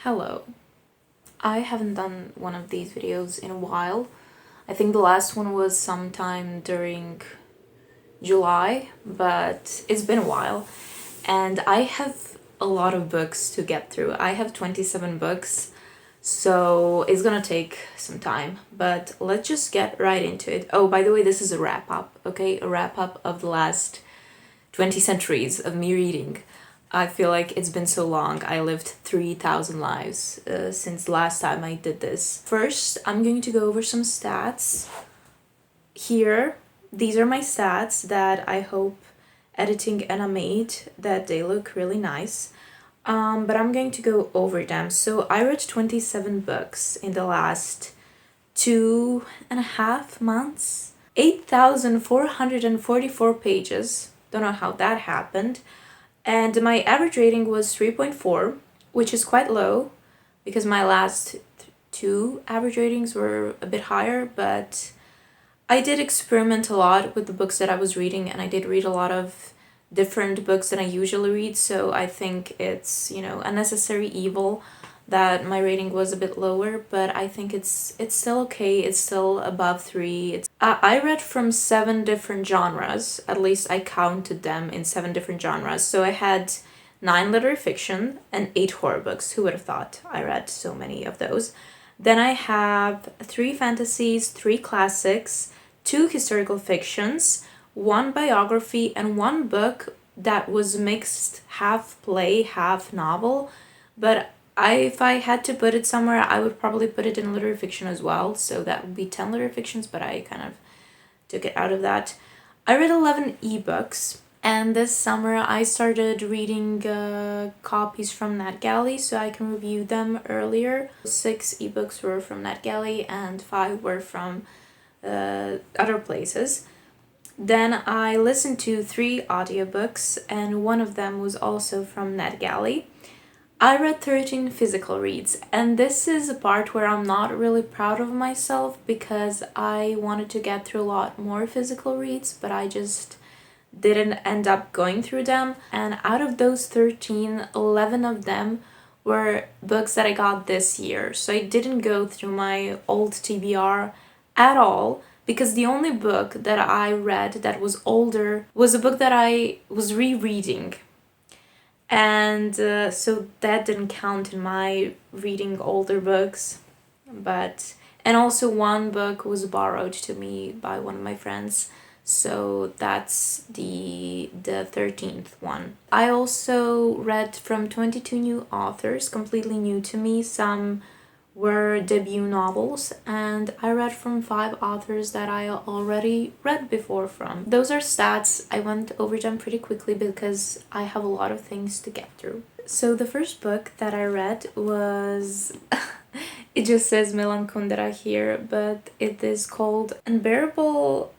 Hello. I haven't done one of these videos in a while. I think the last one was sometime during July, but it's been a while. And I have a lot of books to get through. I have 27 books, so it's gonna take some time. But let's just get right into it. Oh, by the way, this is a wrap up, okay? A wrap up of the last 20 centuries of me reading. I feel like it's been so long. I lived 3,000 lives since the last time I did this. First, I'm going to go over some stats. Here, these are my stats that I hope editing Anna made, that they look really nice. But I'm going to go over them. So I read 27 books in the last 2.5 months. 8,444 pages. Don't know how that happened. And my average rating was 3.4, which is quite low because my last two average ratings were a bit higher, but I did experiment a lot with the books that I was reading, and I did read a lot of different books than I usually read, so I think it's, a necessary evil that my rating was a bit lower, but I think it's still okay. It's still above 3. I read from 7 different genres. At least I counted them in 7 different genres. So I had 9 literary fiction and 8 horror books. Who would have thought I read so many of those? Then I have 3 fantasies, 3 classics, 2 historical fictions, 1 biography, and 1 book that was mixed, half play, half novel. But if I had to put it somewhere, I would probably put it in literary fiction as well. So that would be 10 literary fictions, but I kind of took it out of that. I read 11 ebooks, and this summer I started reading copies from NetGalley so I can review them earlier. 6 ebooks were from NetGalley and 5 were from other places. Then I listened to 3 audiobooks, and one of them was also from NetGalley. I read 13 physical reads, and this is a part where I'm not really proud of myself because I wanted to get through a lot more physical reads, but I just didn't end up going through them. And out of those 13, 11 of them were books that I got this year. So I didn't go through my old TBR at all because the only book that I read that was older was a book that I was rereading. And so that didn't count in my reading older books. And also one book was borrowed to me by one of my friends. So that's the 13th one. I also read from 22 new authors, completely new to me. Some were debut novels, and I read from 5 authors that I already read before from. Those are stats. I went over them pretty quickly because I have a lot of things to get through. So the first book that I read was it just says Milan Kundera here, but it is called Unbearable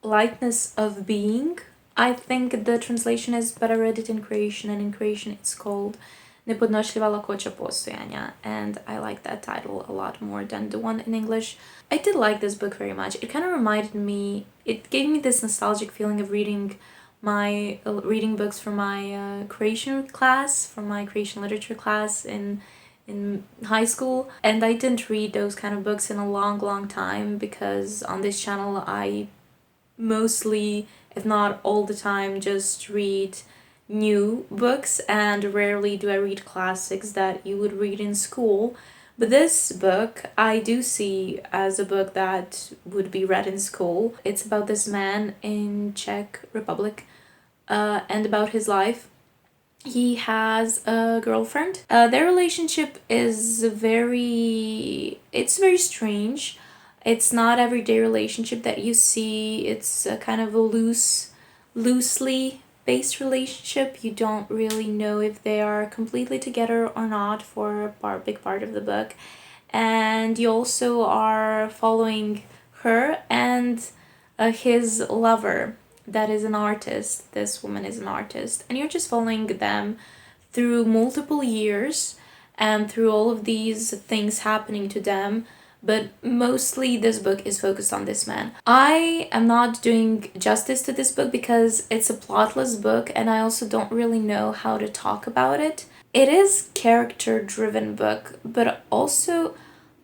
Lightness of Being. I think the translation is, but I read it in Croatian, and in Croatian it's called Nepodnošljiva lakoća postojanja, and I like that title a lot more than the one in English. I did like this book very much. It kind of reminded me, it gave me this nostalgic feeling of reading books from my Croatian class, from my Croatian literature class in high school. And I didn't read those kind of books in a long time because on this channel I mostly, if not all the time, just read new books, and rarely do I read classics that you would read in school. But this book I do see as a book that would be read in school. It's about this man in Czech Republic and about his life. He has a girlfriend. Their relationship is very strange. It's not everyday relationship that you see. It's a kind of a loosely based relationship. You don't really know if they are completely together or not for a big part of the book. And you also are following her and his lover that is an artist. This woman is an artist. And you're just following them through multiple years and through all of these things happening to them. But mostly this book is focused on this man. I am not doing justice to this book because it's a plotless book, and I also don't really know how to talk about it. it is character driven book, but also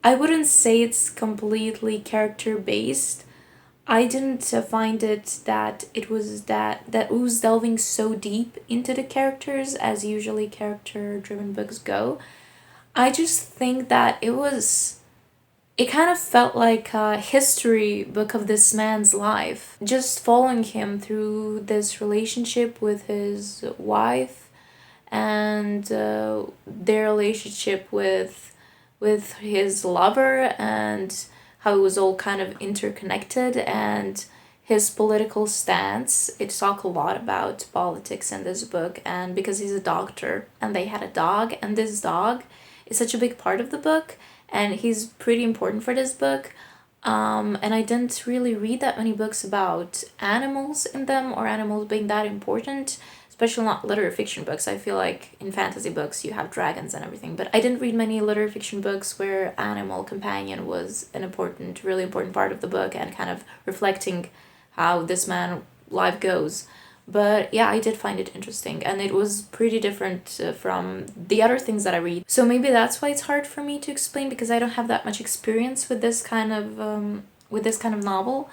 I wouldn't say it's completely character based. I didn't find it that it was delving so deep into the characters as usually character driven books go. I just think that it kind of felt like a history book of this man's life, just following him through this relationship with his wife and their relationship with his lover, and how it was all kind of interconnected, and his political stance. It talked a lot about politics in this book, and because he's a doctor and they had a dog, and this dog is such a big part of the book, and he's pretty important for this book. And I didn't really read that many books about animals in them, or animals being that important, especially not literary fiction books. I feel like in fantasy books you have dragons and everything, but I didn't read many literary fiction books where animal companion was an important, really important part of the book and kind of reflecting how this man life goes. But yeah, I did find it interesting, and it was pretty different from the other things that I read. So maybe that's why it's hard for me to explain, because I don't have that much experience with this kind of novel.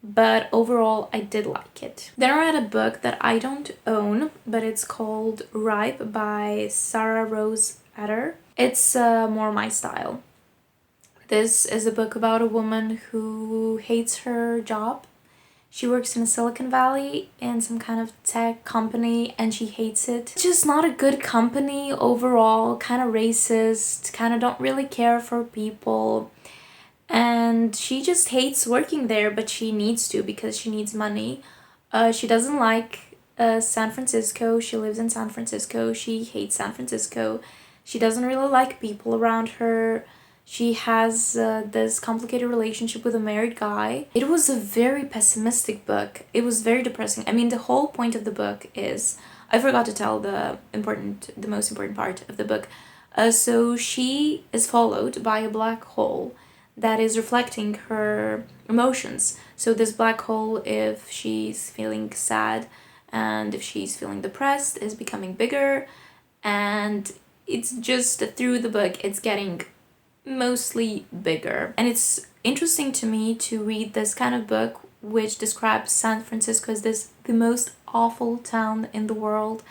But overall, I did like it. Then I read a book that I don't own, but it's called Ripe by Sarah Rose Adder. It's more my style. This is a book about a woman who hates her job. She works in a Silicon Valley in some kind of tech company, and she hates it. It's just not a good company overall, kind of racist, kind of don't really care for people. And she just hates working there, but she needs to because she needs money. She doesn't like San Francisco. She lives in San Francisco. She hates San Francisco. She doesn't really like people around her. She has this complicated relationship with a married guy. It was a very pessimistic book. It was very depressing. I mean, the whole point of the book is, I forgot to tell the most important part of the book. So she is followed by a black hole that is reflecting her emotions. So this black hole, if she's feeling sad and if she's feeling depressed, is becoming bigger, and it's just through the book it's getting mostly bigger. And it's interesting to me to read this kind of book which describes San Francisco as the most awful town in the world,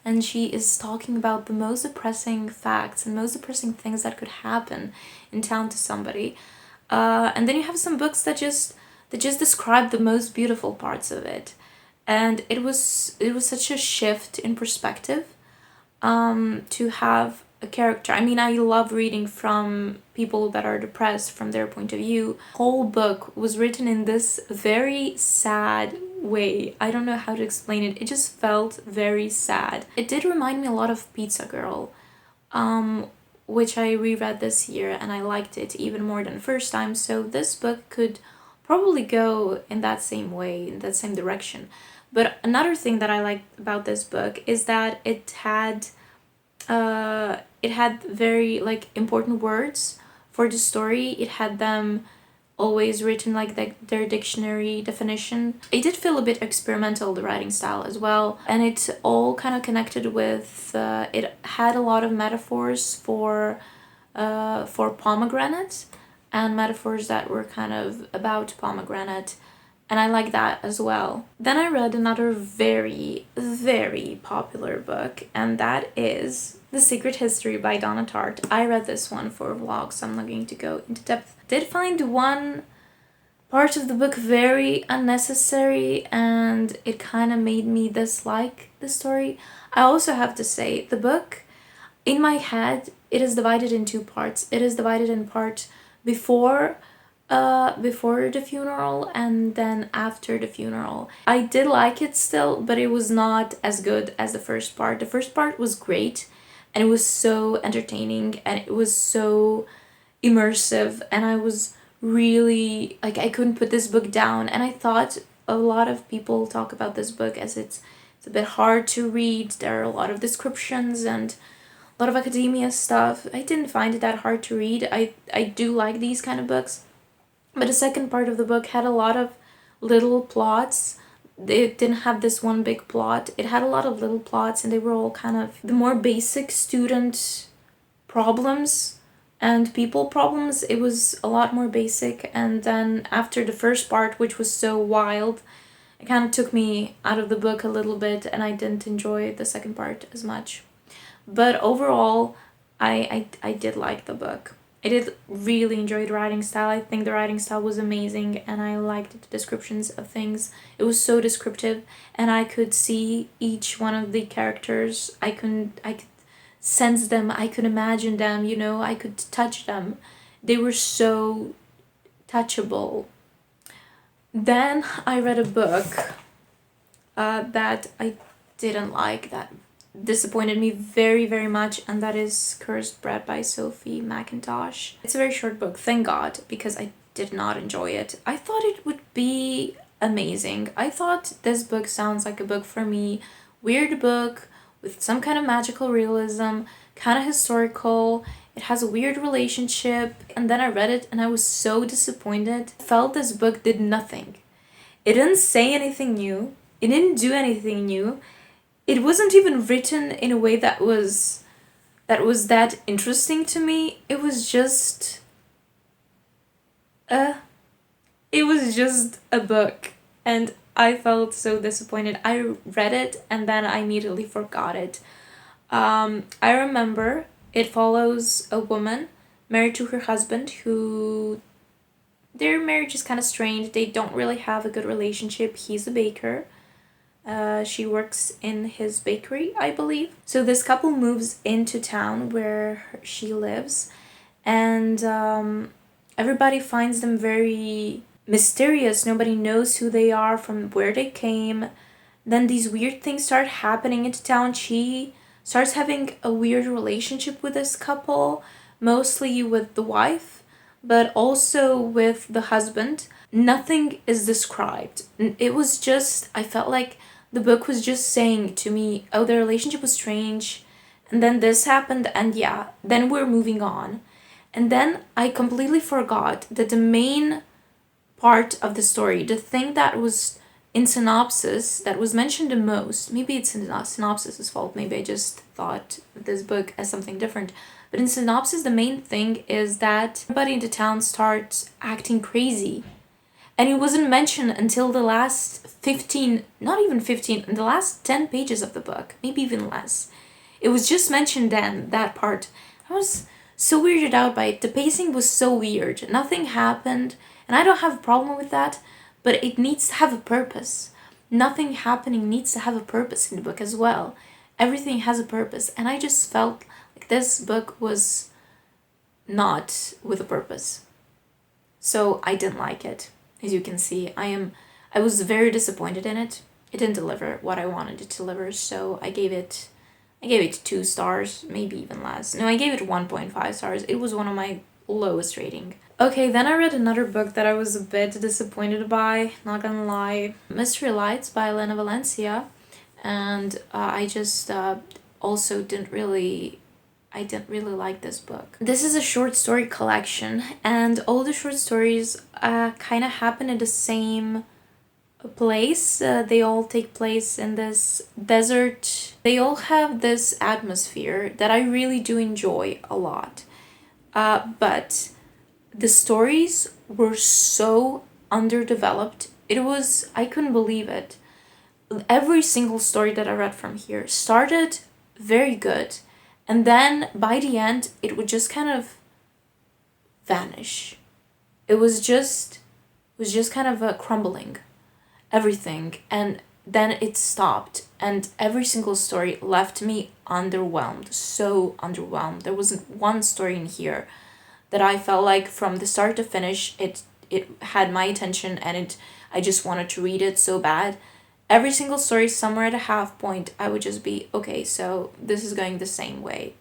and she is talking about the most depressing facts and most depressing things that could happen in town to somebody. And then you have some books that just describe the most beautiful parts of it, and it was such a shift in perspective to have a character. I mean, I love reading from people that are depressed from their point of view. Whole book was written in this very sad way. I don't know how to explain it. It just felt very sad. It did remind me a lot of Pizza Girl, which I reread this year, and I liked it even more than the first time. So this book could probably go in that same way, in that same direction. But another thing that I liked about this book is that it had very like important words for the story. It had them always written like their dictionary definition. It did feel a bit experimental, the writing style as well, and it all kind of connected with. It had a lot of metaphors for pomegranate, and metaphors that were kind of about pomegranate, and I like that as well. Then I read another very, very popular book, and that is The Secret History by Donna Tartt. I read this one for a vlog, so I'm not going to go into depth. Did find one part of the book very unnecessary, and it kind of made me dislike the story. I also have to say, the book, in my head, it is divided in two parts. It is divided in part before the funeral and then after the funeral. I did like it still, but it was not as good as the first part. The first part was great, and it was so entertaining, and it was so immersive, and I was really like, I couldn't put this book down. And I thought a lot of people talk about this book as it's a bit hard to read. There are a lot of descriptions and a lot of academia stuff. I didn't find it that hard to read. I do like these kind of books. But the second part of the book had a lot of little plots It didn't have this one big plot. It had a lot of little plots, and they were all kind of the more basic student problems and people problems. It was a lot more basic. And then after the first part, which was so wild, it kind of took me out of the book a little bit, and I didn't enjoy the second part as much. But overall, I did like the book. I did really enjoy the writing style. I think the writing style was amazing, and I liked the descriptions of things. It was so descriptive, and I could see each one of the characters. I could sense them. I could imagine them. I could touch them. They were so touchable. Then I read a book that I didn't like, that disappointed me very, very much, and that is Cursed Bread by Sophie Mackintosh. It's a very short book, thank God, because I did not enjoy it. I thought it would be amazing. I thought this book sounds like a book for me. Weird book with some kind of magical realism, kind of historical. It has a weird relationship, and then I read it and I was so disappointed. I felt this book did nothing. It didn't say anything new. It didn't do anything new. It wasn't even written in a way that interesting to me. Uh it was just a book, and I felt so disappointed. I read it and then I immediately forgot it. I remember it follows a woman married to her husband who their marriage is kind of strange. They don't really have a good relationship. He's a baker. She works in his bakery, I believe. So this couple moves into town where she lives, and everybody finds them very mysterious. Nobody knows who they are, from where they came. Then these weird things start happening into town. She starts having a weird relationship with this couple, mostly with the wife, but also with the husband. Nothing is described. It was just, I felt like the book was just saying to me, oh, the relationship was strange, and then this happened, and yeah, then we're moving on. And then I completely forgot that the main part of the story, the thing that was in synopsis, that was mentioned the most, maybe it's in synopsis's fault, maybe I just thought of this book as something different, but in synopsis, the main thing is that everybody in the town starts acting crazy. And it wasn't mentioned until the last 15, not even 15, in the last 10 pages of the book, maybe even less. It was just mentioned then, that part. I was so weirded out by it. The pacing was so weird. Nothing happened, and I don't have a problem with that, but it needs to have a purpose. Nothing happening needs to have a purpose in the book as well. Everything has a purpose, and I just felt like this book was not with a purpose. So I didn't like it. As you can see, I was very disappointed in it. It didn't deliver what I wanted it to deliver, so I gave it 2 stars, maybe even less. No, I gave it 1.5 stars. It was one of my lowest rating. Okay, then I read another book that I was a bit disappointed by, not gonna lie. Mystery Lights by Elena Valencia, and I just also I didn't really like this book. This is a short story collection, and all the short stories kind of happen in the same place. They all take place in this desert. They all have this atmosphere that I really do enjoy a lot. But the stories were so underdeveloped. I couldn't believe it. Every single story that I read from here started very good, and then by the end, it would just kind of vanish. It was just kind of crumbling everything, and then it stopped, and every single story left me underwhelmed, so underwhelmed. There wasn't one story in here that I felt like from the start to finish it had my attention, and I just wanted to read it so bad. Every single story, somewhere at a half point, I would just be, okay, so this is going the same way.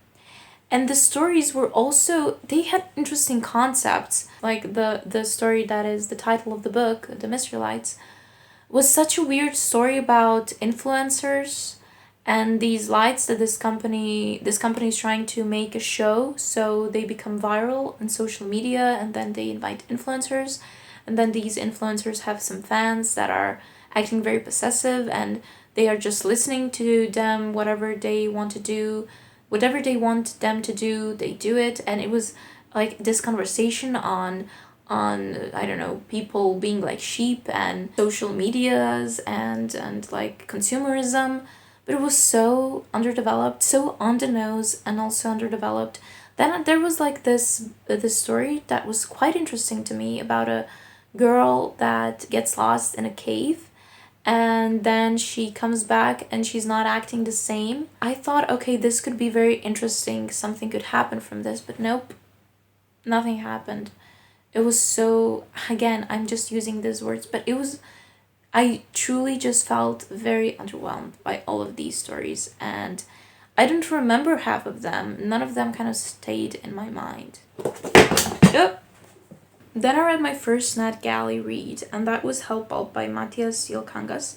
And the stories were also, they had interesting concepts. Like the story that is the title of the book, The Mystery Lights, was such a weird story about influencers and these lights that this company is trying to make a show, so they become viral on social media, and then they invite influencers, and then these influencers have some fans that are acting very possessive, and they are just listening to them, whatever they want to do, whatever they want them to do, they do it. And it was like this conversation on I don't know, people being like sheep and social medias and like consumerism, but it was so underdeveloped, so on the nose, and also underdeveloped. Then there was like this story that was quite interesting to me about a girl that gets lost in a cave, and then she comes back and she's not acting the same. I thought, okay, this could be very interesting, something could happen from this, but nope, nothing happened. It was so, again, I'm just using these words, but it was, I truly just felt very underwhelmed by all of these stories, and I don't remember half of them. None of them kind of stayed in my mind. Yep. Then I read my first NetGalley read, and that was Helpbulb by Matthias Yilkangas.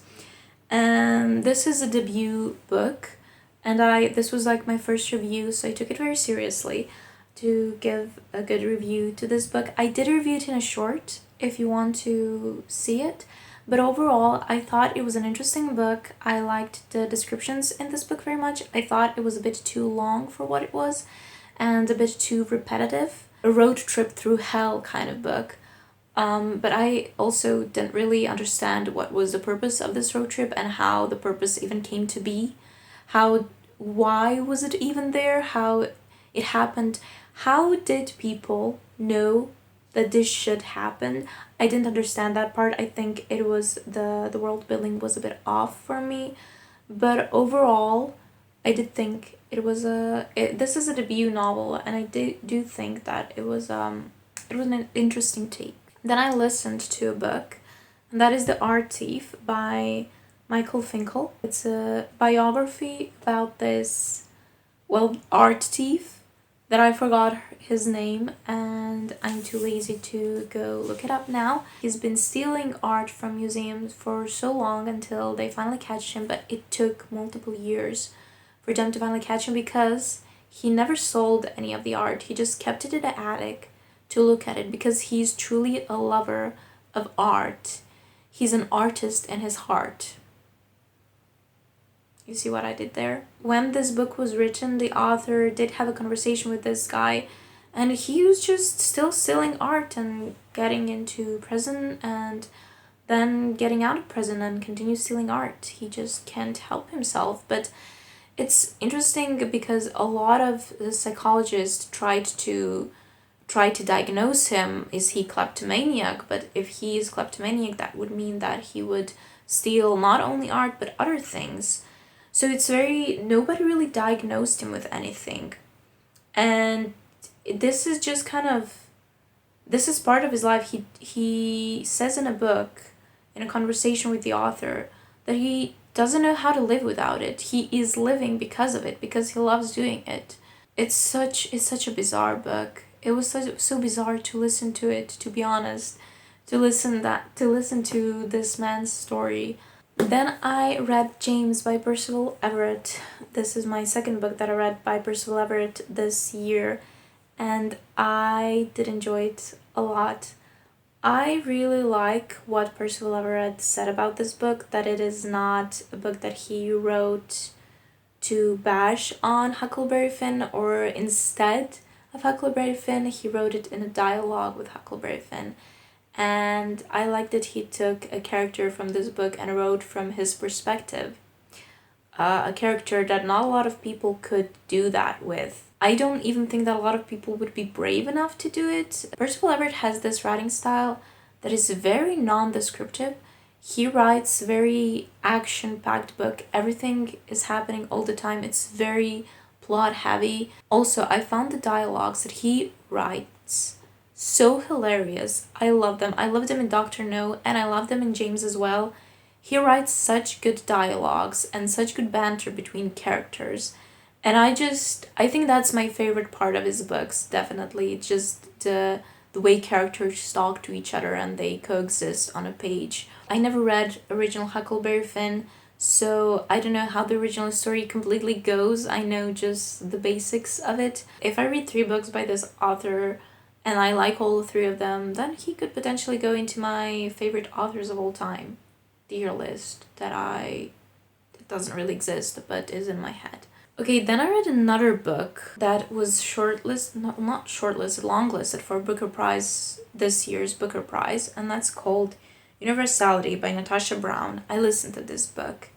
And this is a debut book, and this was like my first review, so I took it very seriously to give a good review to this book. I did review it in a short if you want to see it, but overall I thought it was an interesting book. I liked the descriptions in this book very much. I thought it was a bit too long for what it was and a bit too repetitive. A road trip through hell kind of book. But I also didn't really understand what was the purpose of this road trip and how the purpose even came to be. Why was it even there? How it happened? How did people know that this should happen? I didn't understand that part. I think it was the world building was a bit off for me. But overall, I did think this is a debut novel, and I do think that it was an interesting take. Then I listened to a book, and that is The Art Thief by Michael Finkel. It's a biography about this, well, art thief that I forgot his name, and I'm too lazy to go look it up now. He's been stealing art from museums for so long until they finally catch him, but it took multiple years for them to finally catch him because he never sold any of the art. He just kept it in the attic to look at it because he's truly a lover of art. He's an artist in his heart. You see what I did there? When this book was written, the author did have a conversation with this guy, and he was just still stealing art and getting into prison and then getting out of prison and continue stealing art. He just can't help himself. But it's interesting because a lot of the psychologists tried to diagnose him. Is he kleptomaniac? But if he is kleptomaniac, that would mean that he would steal not only art but other things. So nobody really diagnosed him with anything. And this is just this is part of his life. He says in a book, in a conversation with the author, that he doesn't know how to live without it. He is living because of it, because he loves doing it. It's such a bizarre book. It was so bizarre to listen to it, to be honest. To listen to this man's story. Then I read James by Percival Everett. This is my second book that I read by Percival Everett this year, and I did enjoy it a lot. I really like what Percival Everett said about this book, that it is not a book that he wrote to bash on Huckleberry Finn, or instead of Huckleberry Finn, he wrote it in a dialogue with Huckleberry Finn. And I like that he took a character from this book and wrote from his perspective. A character that not a lot of people could do that with. I don't even think that a lot of people would be brave enough to do it. Percival Everett has this writing style that is very non-descriptive. He writes very action-packed book. Everything is happening all the time. It's very plot-heavy. Also, I found the dialogues that he writes so hilarious. I love them. I loved them in Dr. No, and I love them in James as well. He writes such good dialogues and such good banter between characters. And I think that's my favorite part of his books, definitely. Just the way characters talk to each other and they coexist on a page. I never read original Huckleberry Finn, so I don't know how the original story completely goes. I know just the basics of it. If I read 3 books by this author, and I like all 3 of them, then he could potentially go into my favorite authors of all time. tier list it doesn't really exist, but is in my head. Okay, then I read another book that was not shortlisted, longlisted for Booker Prize, this year's Booker Prize, and that's called Universality by Natasha Brown. I listened to this book.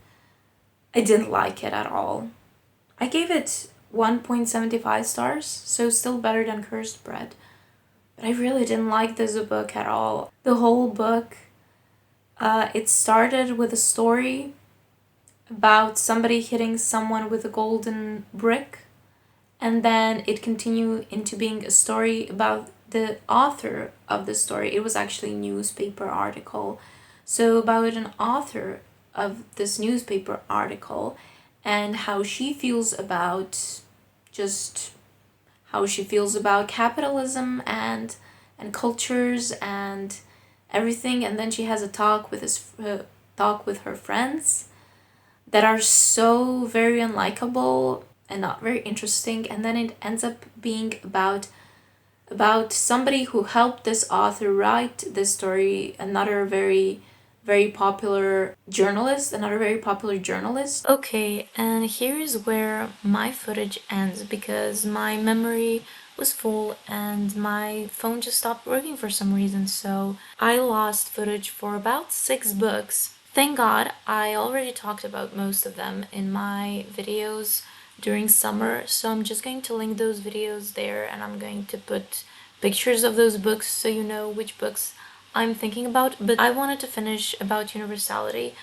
I didn't like it at all. I gave it 1.75 stars, so still better than Cursed Bread. But I really didn't like this book at all. The whole book, it started with a story about somebody hitting someone with a golden brick, and then it continued into being a story about the author of the story. It was actually a newspaper article. So about an author of this newspaper article and how she feels about just how she feels about capitalism and cultures and everything. And then she has a talk with talk with her friends that are so very unlikable and not very interesting. And then it ends up being about somebody who helped this author write this story, another very popular journalist. Okay, and here's where my footage ends because my memory was full and my phone just stopped working for some reason, so I lost footage for about 6 books. Thank God I already talked about most of them in my videos during summer, so I'm just going to link those videos there, and I'm going to put pictures of those books so you know which books I'm thinking about. But I wanted to finish about Universality.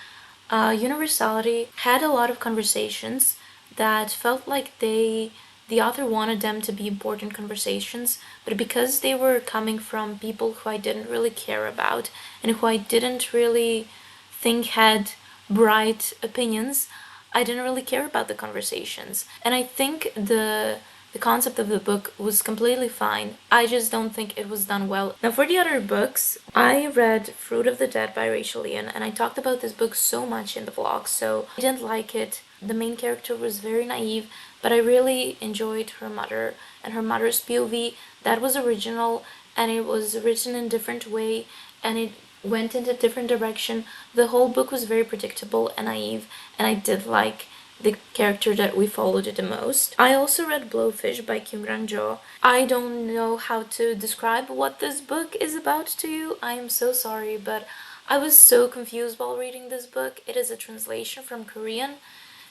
Universality had a lot of conversations that felt like the author wanted them to be important conversations, but because they were coming from people who I didn't really care about and who I didn't really think had bright opinions, I didn't really care about the conversations. And I think the concept of the book was completely fine. I just don't think it was done well. Now for the other books, I read Fruit of the Dead by Rachel Ian, and I talked about this book so much in the vlog, so I didn't like it. The main character was very naive, but I really enjoyed her mother and her mother's POV. That was original, and it was written in a different way, and it went into a different direction. The whole book was very predictable and naive, and I did like the character that we followed the most. I also read Blowfish by Kim Gran-jo. I don't know how to describe what this book is about to you. I am so sorry, but I was so confused while reading this book. It is a translation from Korean,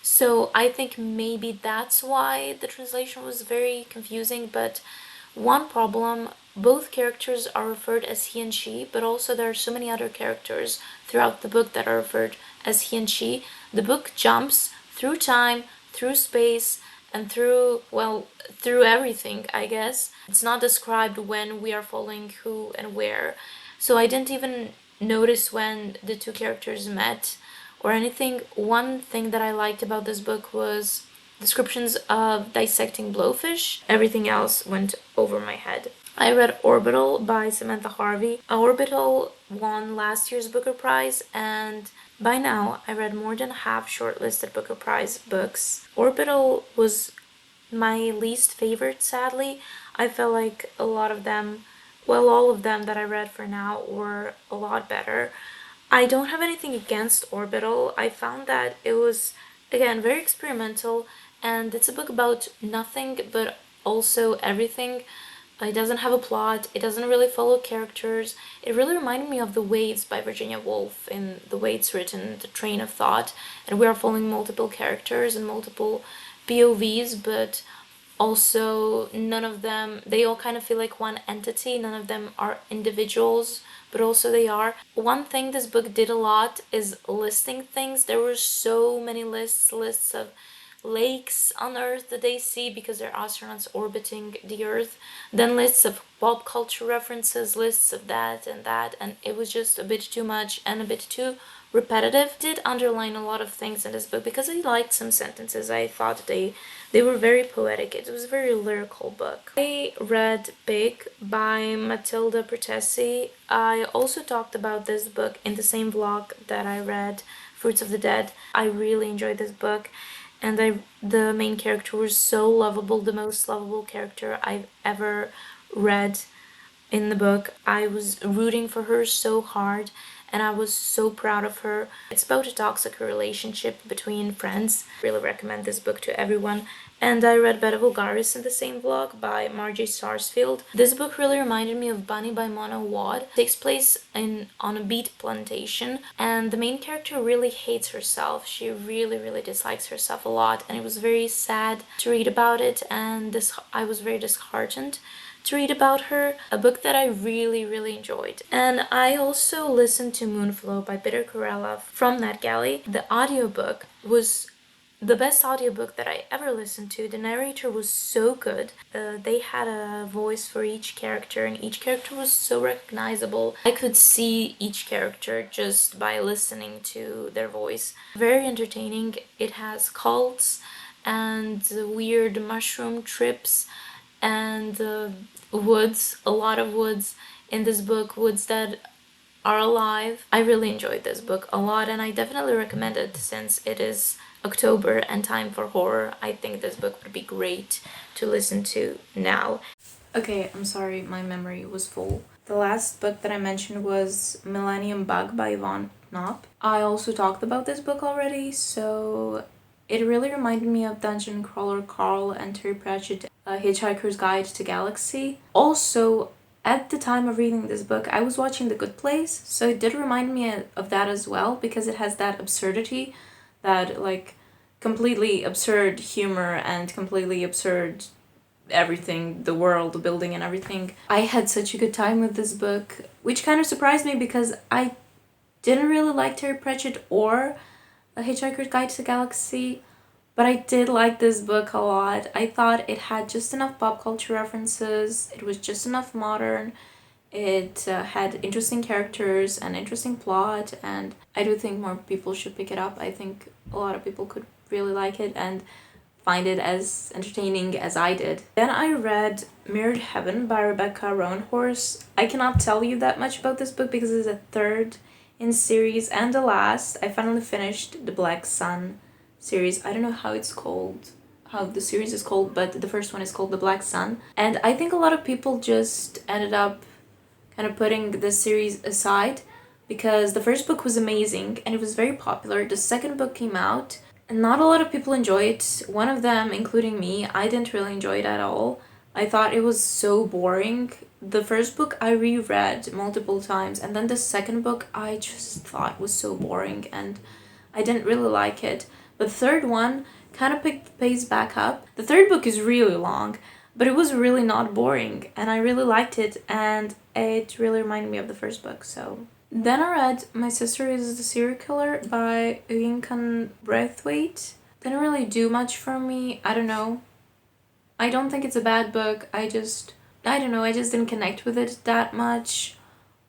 so I think maybe that's why the translation was very confusing. But one problem, both characters are referred as he and she, but also there are so many other characters throughout the book that are referred as he and she. The book jumps through time, through space, and through everything, I guess. It's not described when we are following who and where. So I didn't even notice when the two characters met or anything. One thing that I liked about this book was descriptions of dissecting blowfish. Everything else went over my head. I read Orbital by Samantha Harvey. Orbital won last year's Booker Prize, and by now I read more than half shortlisted Booker Prize books. Orbital was my least favorite, sadly. I felt like a lot of them, well, all of them that I read for now were a lot better. I don't have anything against Orbital. I found that it was, again, very experimental, and it's a book about nothing but also everything. It doesn't have a plot, it doesn't really follow characters. It really reminded me of The Waits by Virginia Woolf in the way it's written, The Train of Thought, and we are following multiple characters and multiple POVs, but also none of them, they all kind of feel like one entity. None of them are individuals, but also they are. One thing this book did a lot is listing things. There were so many lists of lakes on Earth that they see because they're astronauts orbiting the Earth, then lists of pop culture references, lists of that, and it was just a bit too much and a bit too repetitive. I did underline a lot of things in this book because I liked some sentences. I thought they were very poetic. It was a very lyrical book. I read Big by Matilda Pertesi. I also talked about this book in the same vlog that I read Fruits of the Dead. I really enjoyed this book, and the main character was so lovable, the most lovable character I've ever read in the book. I was rooting for her so hard, and I was so proud of her. It's about a toxic relationship between friends. Really recommend this book to everyone. And I read Bed of Vulgaris in the same vlog by Margie Sarsfield. This book really reminded me of Bunny by Mona Wad. It takes place on a beet plantation, and the main character really hates herself. She really dislikes herself a lot, and it was very sad to read about it, and I was very disheartened to read about her. A book that I really enjoyed. And I also listened to Moonflow by Peter Corella from NetGalley. The audiobook was the best audiobook that I ever listened to. The narrator was so good. They had a voice for each character, and each character was so recognizable. I could see each character just by listening to their voice. Very entertaining. It has cults and weird mushroom trips and woods, a lot of woods in this book, woods that are alive. I really enjoyed this book a lot, and I definitely recommend it since it is October and time for horror. I think this book would be great to listen to now. Okay, I'm sorry, my memory was full. The last book that I mentioned was Millennium Bug by Yvonne Knopp. I also talked about this book already, so it really reminded me of Dungeon Crawler Carl and Terry Pratchett, Hitchhiker's Guide to Galaxy. Also, at the time of reading this book, I was watching The Good Place, so it did remind me of that as well, because it has that absurdity, that like completely absurd humor and completely absurd everything, the world, the building and everything. I had such a good time with this book, which kind of surprised me because I didn't really like Terry Pratchett or A Hitchhiker's Guide to the Galaxy, but I did like this book a lot. I thought it had just enough pop culture references, it was just enough modern, it had interesting characters and interesting plot, and I do think more people should pick it up. I think a lot of people could really like it and find it as entertaining as I did. Then I read Mirrored Heaven by Rebecca Roanhorse. I cannot tell you that much about this book because it's a third in series and the last. I finally finished the Black Sun series. I don't know how it's called, how the series is called, but the first one is called The Black Sun. And I think a lot of people just ended up kind of putting this series aside because the first book was amazing and it was very popular. The second book came out and not a lot of people enjoy it. One of them, including me, I didn't really enjoy it at all. I thought it was so boring. The first book I reread multiple times, and then the second book I just thought was so boring and I didn't really like it. But the third one kind of picked the pace back up. The third book is really long, but it was really not boring and I really liked it, and it really reminded me of the first book. So then I read My Sister is the Serial Killer by Yinkan Braithwaite. Didn't really do much for me. I don't know. I don't think it's a bad book. I don't know, I just didn't connect with it that much.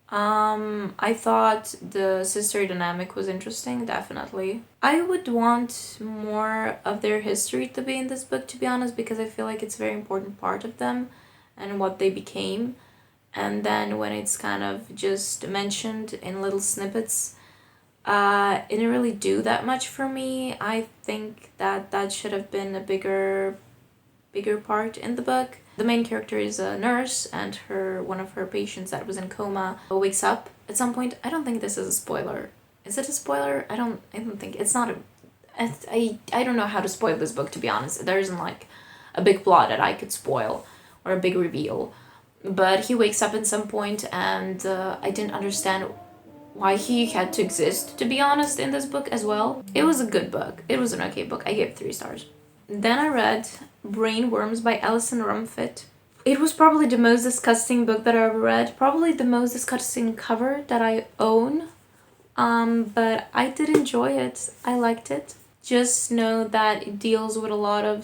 I thought the sister dynamic was interesting, definitely. I would want more of their history to be in this book, to be honest, because I feel like it's a very important part of them and what they became. And then when it's kind of just mentioned in little snippets, it didn't really do that much for me. I think that should have been a bigger part in the book. The main character is a nurse, and one of her patients that was in coma wakes up at some point. I don't think this is a spoiler. Is it a spoiler? I don't think it's not a. I don't know how to spoil this book, to be honest. There isn't like a big plot that I could spoil or a big reveal. But he wakes up at some point, and I didn't understand why he had to exist, to be honest, in this book as well. It was a good book. It was an okay book. I gave it 3 stars. Then I read Brainworms by Alison Rumfitt. It was probably the most disgusting book that I ever read. Probably the most disgusting cover that I own. But I did enjoy it. I liked it. Just know that it deals with a lot of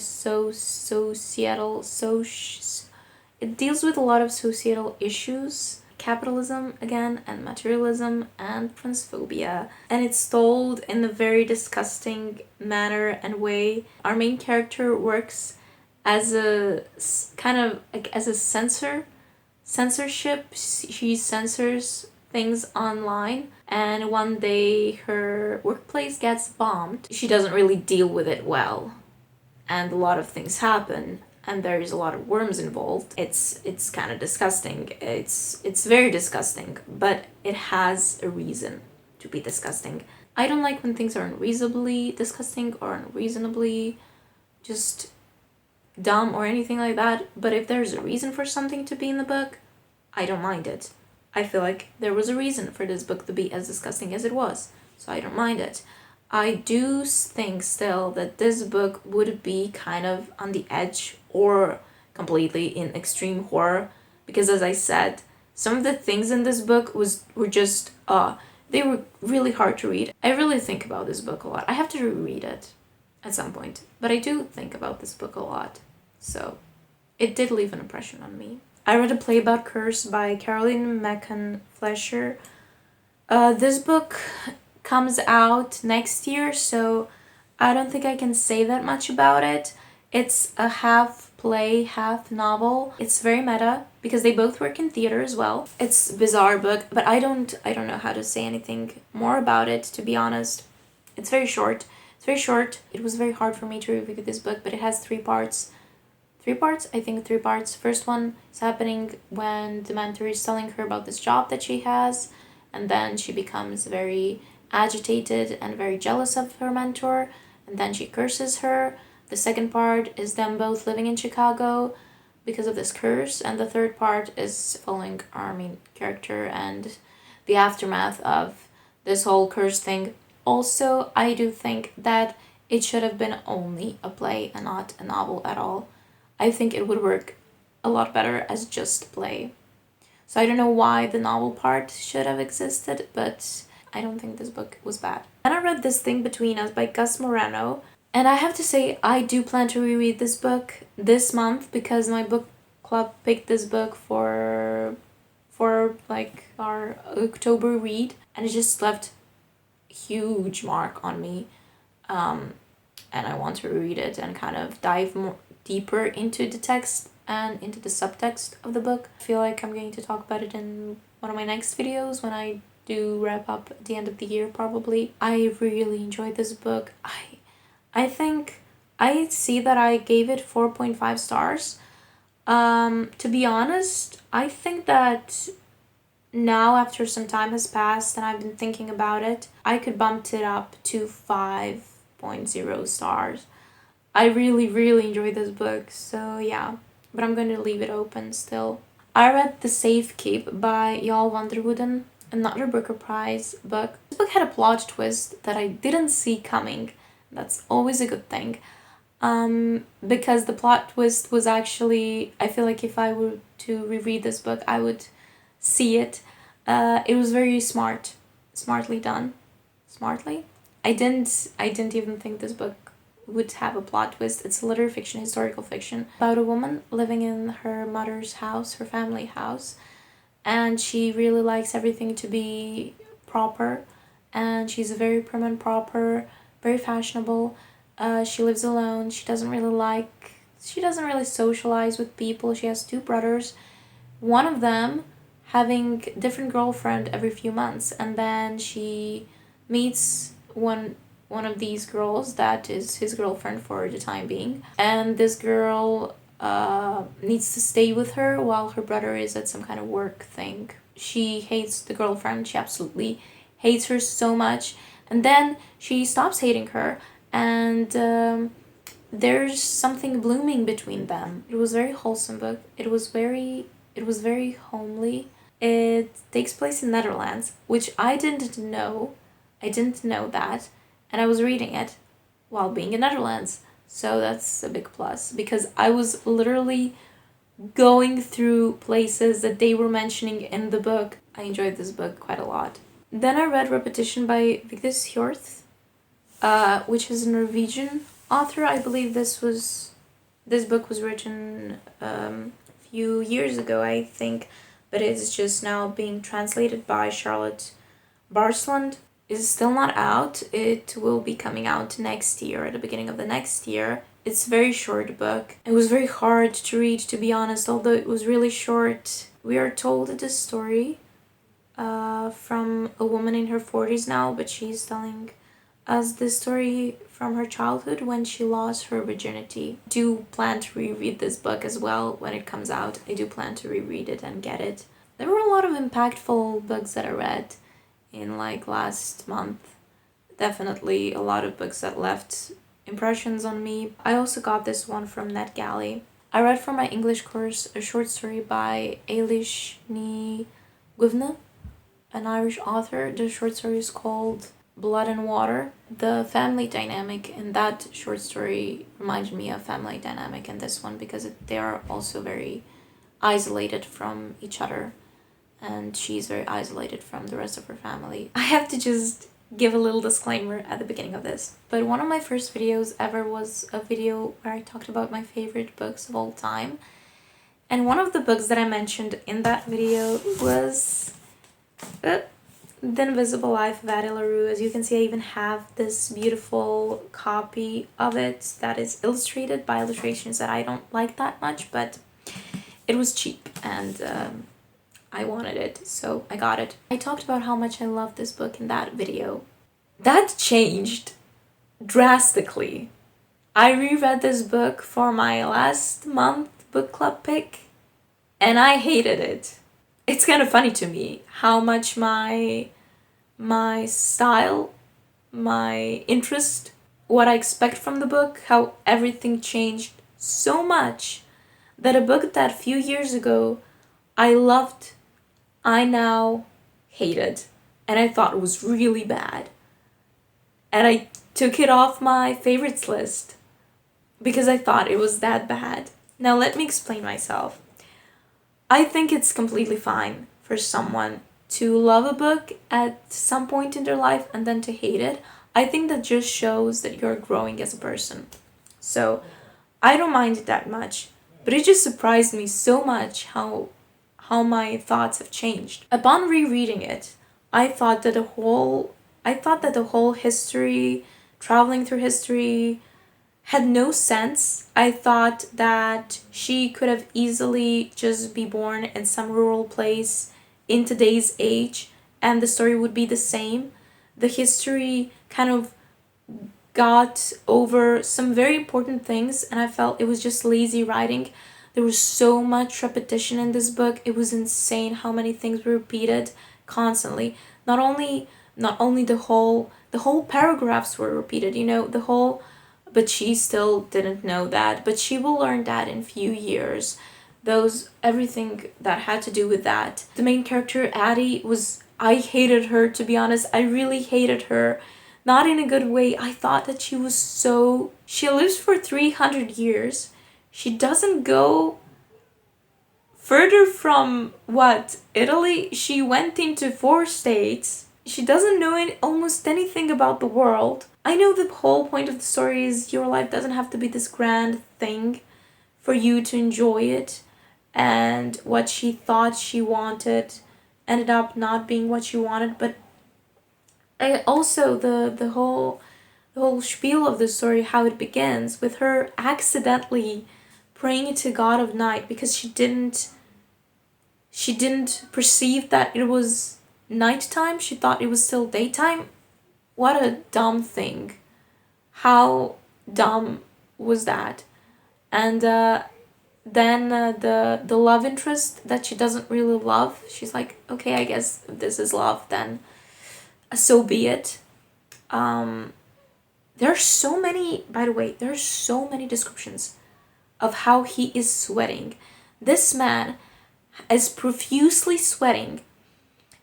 it deals with a lot of societal issues, capitalism again, and materialism, and transphobia. And it's told in a very disgusting manner and way. Our main character works as a kind of like as a censorship. She censors things online, and one day her workplace gets bombed. She doesn't really deal with it well, and a lot of things happen, and there's a lot of worms involved. It's kind of disgusting. It's very disgusting, but it has a reason. to be disgusting. I don't like when things are unreasonably disgusting or unreasonably just dumb or anything like that, but if there's a reason for something to be in the book, I don't mind it. I feel like there was a reason for this book to be as disgusting as it was, so I don't mind it. I do think still that this book would be kind of on the edge or completely in extreme horror, because as I said, some of the things in this book were just they were really hard to read. I really think about this book a lot. I have to reread it at some point, but I do think about this book a lot. So it did leave an impression on me. I read a play about Curse by Caroline Macon Flesher. This book comes out next year, so I don't think I can say that much about it. It's a half play, half novel. It's very meta because they both work in theater as well. It's a bizarre book, but I don't know how to say anything more about it, to be honest. It's very short. It's very short. It was very hard for me to review this book, but it has 3 parts. 3 parts? I think 3 parts. First one is happening when the mentor is telling her about this job that she has, and then she becomes very agitated and very jealous of her mentor, and then she curses her. The second part is them both living in Chicago because of this curse, and the third part is following our main character and the aftermath of this whole curse thing. Also, I do think that it should have been only a play and not a novel at all. I think it would work a lot better as just a play. So I don't know why the novel part should have existed, but I don't think this book was bad. Then I read This Thing Between Us by Gus Moreno, and I have to say I do plan to reread this book this month because my book club picked this book for like our October read, and it just left a huge mark on me. And I want to reread it and kind of dive more deeper into the text and into the subtext of the book. I feel like I'm going to talk about it in one of my next videos when I do wrap up at the end of the year probably. I really enjoyed this book. I think I see that I gave it 4.5 stars. To be honest, I think that now after some time has passed and I've been thinking about it, I could bump it up to 5.0 stars. I really, really enjoyed this book, so yeah. But I'm going to leave it open still. I read The Safe Keep by Jarl Vanderwooden, another Booker Prize book. This book had a plot twist that I didn't see coming. That's always a good thing. Because the plot twist was actually, I feel like if I were to reread this book, I would see it. It was very smartly done. Smartly? I didn't even think this book would have a plot twist. It's literary fiction, historical fiction, about a woman living in her mother's house, her family house, and she really likes everything to be proper, and she's very prim and proper, very fashionable. She lives alone. She doesn't really socialize with people. She has 2 brothers, one of them having different girlfriend every few months, and then she meets one of these girls that is his girlfriend for the time being, and this girl needs to stay with her while her brother is at some kind of work thing. She hates the girlfriend. She absolutely hates her so much, and then she stops hating her, and there's something blooming between them. It was a very wholesome book. It was very homely. It takes place in Netherlands, which I didn't know. I didn't know that, and I was reading it while being in Netherlands. So that's a big plus, because I was literally going through places that they were mentioning in the book. I enjoyed this book quite a lot. Then I read Repetition by Vigdis Hjorth, which is a Norwegian author. I believe this book was written a few years ago, I think, but it's just now being translated by Charlotte Barsland. It's still not out. It will be coming out next year, at the beginning of the next year. It's a very short book. It was very hard to read, to be honest, although it was really short. We are told this story from a woman in her 40s now, but she's telling us this story from her childhood when she lost her virginity. I do plan to reread this book as well when it comes out. I do plan to reread it and get it. There were a lot of impactful books that I read in like last month. Definitely a lot of books that left impressions on me. I also got this one from NetGalley. I read for my English course a short story by Eilish Ní Guvna, an Irish author. The short story is called Blood and Water. The family dynamic in that short story reminded me of family dynamic in this one because they are also very isolated from each other, and she's very isolated from the rest of her family. I have to just give a little disclaimer at the beginning of this, but one of my first videos ever was a video where I talked about my favorite books of all time, and one of the books that I mentioned in that video was The Invisible Life of Addie LaRue. As you can see, I even have this beautiful copy of it that is illustrated by illustrations that I don't like that much, but it was cheap and I wanted it, so I got it. I talked about how much I love this book in that video. That changed drastically. I reread this book for my last month book club pick, and I hated it. It's kind of funny to me how much my style, my interest, what I expect from the book, how everything changed so much that a book that a few years ago I loved, I now hated, and I thought it was really bad. And I took it off my favorites list because I thought it was that bad. Now let me explain myself. I think it's completely fine for someone to love a book at some point in their life and then to hate it. I think that just shows that you're growing as a person. So I don't mind it that much, but it just surprised me so much how my thoughts have changed. Upon rereading it, I thought that the whole history, traveling through history, had no sense. I thought that she could have easily just be born in some rural place in today's age and the story would be the same. The history kind of got over some very important things and I felt it was just lazy writing. There was so much repetition in this book. It was insane how many things were repeated constantly. Not only the whole paragraphs were repeated, the whole, but she still didn't know that, but she will learn that in few years. Everything that had to do with that. The main character, Addie, I hated her, to be honest. I really hated her. Not in a good way. I thought that she lives for 300 years. She doesn't go further from Italy? She went into 4 states. She doesn't know almost anything about the world. I know the whole point of the story is your life doesn't have to be this grand thing for you to enjoy it, and what she thought she wanted ended up not being what she wanted. But also the whole spiel of the story, how it begins with her accidentally praying to God of night because she didn't perceive that it was nighttime. She thought it was still daytime. What a dumb thing. How dumb was that? And then the love interest that she doesn't really love, she's like, okay, I guess if this is love, then so be it. There are so many, by the way, there are so many descriptions of how he is sweating. This man is profusely sweating,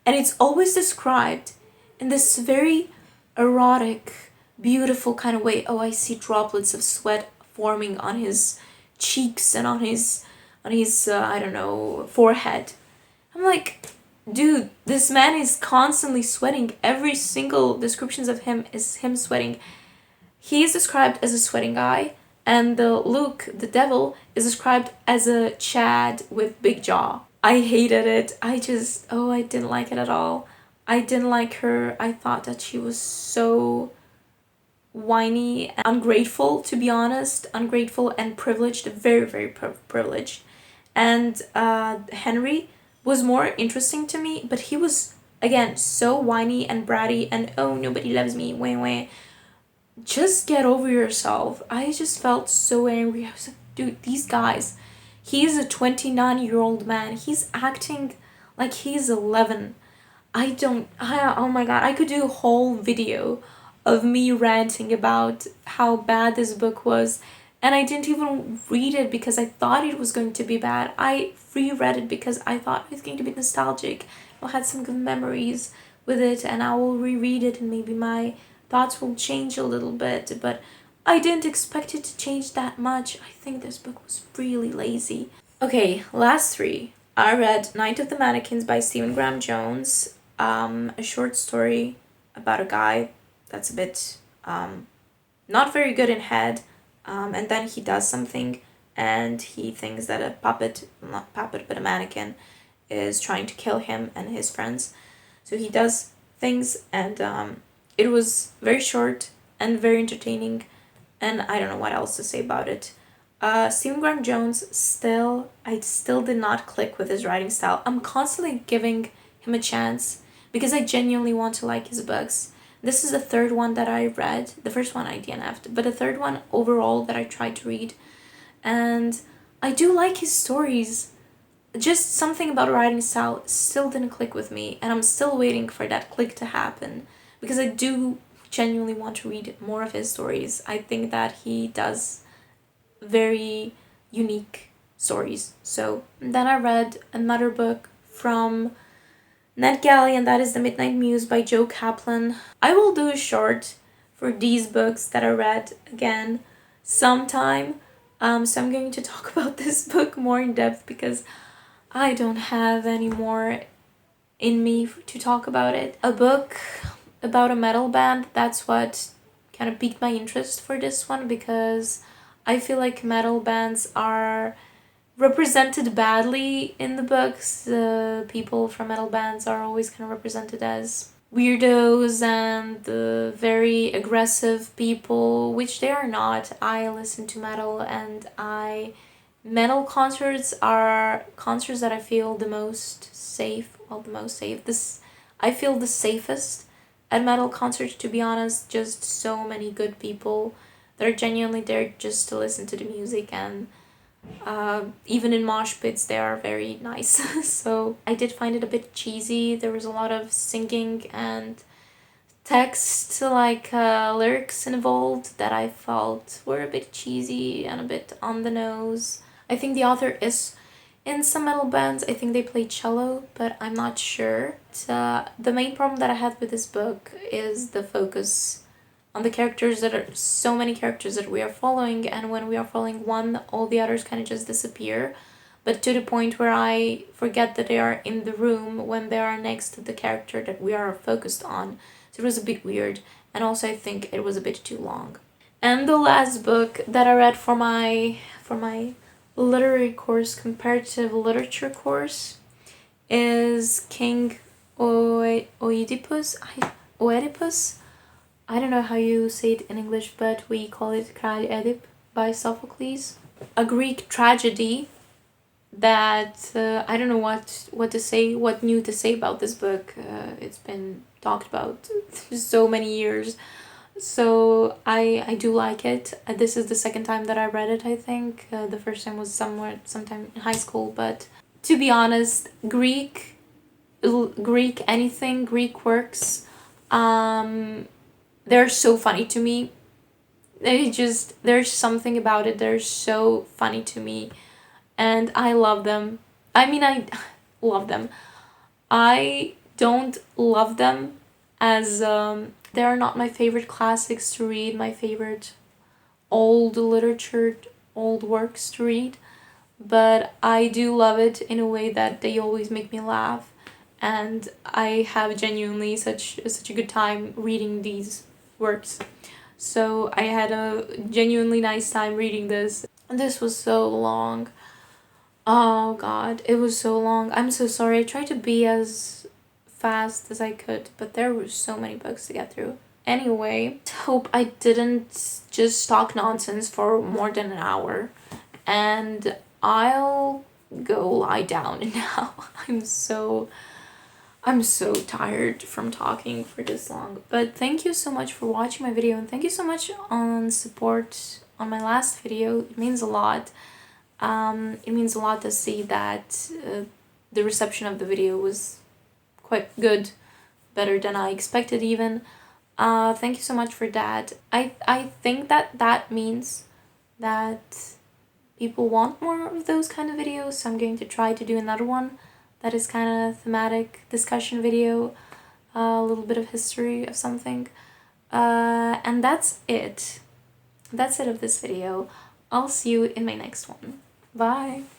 and it's always described in this very erotic, beautiful kind of way. Oh, I see droplets of sweat forming on his cheeks and on his I don't know, forehead. I'm like, dude, this man is constantly sweating. Every single descriptions of him is him sweating. He is described as a sweating guy, and Luke, the devil, is described as a Chad with big jaw. I hated it. I didn't like it at all. I didn't like her. I thought that she was so whiny and ungrateful, to be honest. Ungrateful and privileged. Very, very privileged. And Henry was more interesting to me, but he was, again, so whiny and bratty and, oh, nobody loves me, wah, wah. Just get over yourself. I just felt so angry. I was like, dude, these guys, he's a 29-year-old man. He's acting like he's 11. Oh my god, I could do a whole video of me ranting about how bad this book was, and I didn't even read it because I thought it was going to be bad. I reread it because I thought it was going to be nostalgic. I had some good memories with it, and I will reread it, and maybe my thoughts will change a little bit, but I didn't expect it to change that much. I think this book was really lazy. Okay, last three. I read Night of the Mannequins by Stephen Graham Jones, a short story about a guy that's a bit not very good in head, and then he does something and he thinks that a puppet, not puppet, but a mannequin, is trying to kill him and his friends. So he does things, and it was very short and very entertaining, and I don't know what else to say about it. Stephen Graham Jones, I still did not click with his writing style. I'm constantly giving him a chance because I genuinely want to like his books. This is the third one that I read. The first one I DNF'd, but the third one overall that I tried to read. And I do like his stories. Just something about writing style still didn't click with me, and I'm still waiting for that click to happen because I do genuinely want to read more of his stories. I think that he does very unique stories. So then I read another book from NetGalley, and that is The Midnight Muse by Joe Kaplan. I will do a short for these books that I read again sometime. So I'm going to talk about this book more in depth because I don't have any more in me to talk about it. A book about a metal band, that's what kind of piqued my interest for this one because I feel like metal bands are represented badly in the books. The people from metal bands are always kind of represented as weirdos and very aggressive people, which they are not. I listen to metal, and metal concerts are concerts that I feel the most safe. Well, the most safe. I feel the safest at metal concerts, to be honest. Just so many good people that are genuinely there just to listen to the music, and even in mosh pits they are very nice. So I did find it a bit cheesy. There was a lot of singing and text, like lyrics involved, that I felt were a bit cheesy and a bit on the nose. I think the author is in some metal bands. I think they play cello, but I'm not sure. The main problem that I had with this book is the focus on the characters. That are so many characters that we are following, and when we are following one, all the others kind of just disappear, but to the point where I forget that they are in the room when they are next to the character that we are focused on. So it was a bit weird, and also I think it was a bit too long. And the last book that I read for my literary course, comparative literature course, is King Oedipus. Oedipus. I don't know how you say it in English, but we call it Kral Edip by Sophocles. A Greek tragedy that I don't know what to say, what new to say about this book. It's been talked about so many years. So I do like it. This is the second time that I read it, I think. The first time was sometime in high school, but to be honest, Greek anything, Greek works, they're so funny to me. There's something about it. They're so funny to me, and I love them. I mean, I love them. I don't love them as they are not my favorite classics to read, my favorite old literature, old works to read, but I do love it in a way that they always make me laugh, and I have genuinely such a good time reading these works. So I had a genuinely nice time reading this. This was so long. Oh god, it was so long. I'm so sorry. I tried to be as fast as I could, but there were so many books to get through. Anyway, hope I didn't just talk nonsense for more than an hour. And I'll go lie down now. I'm so tired from talking for this long. But thank you so much for watching my video, and thank you so much on support on my last video. It means a lot. It means a lot to see that the reception of the video was quite good. better than I expected even. Thank you so much for that. I think that that means that people want more of those kind of videos, so I'm going to try to do another one that is kind of thematic discussion video, a little bit of history of something. And that's it. That's it of this video. I'll see you in my next one. Bye!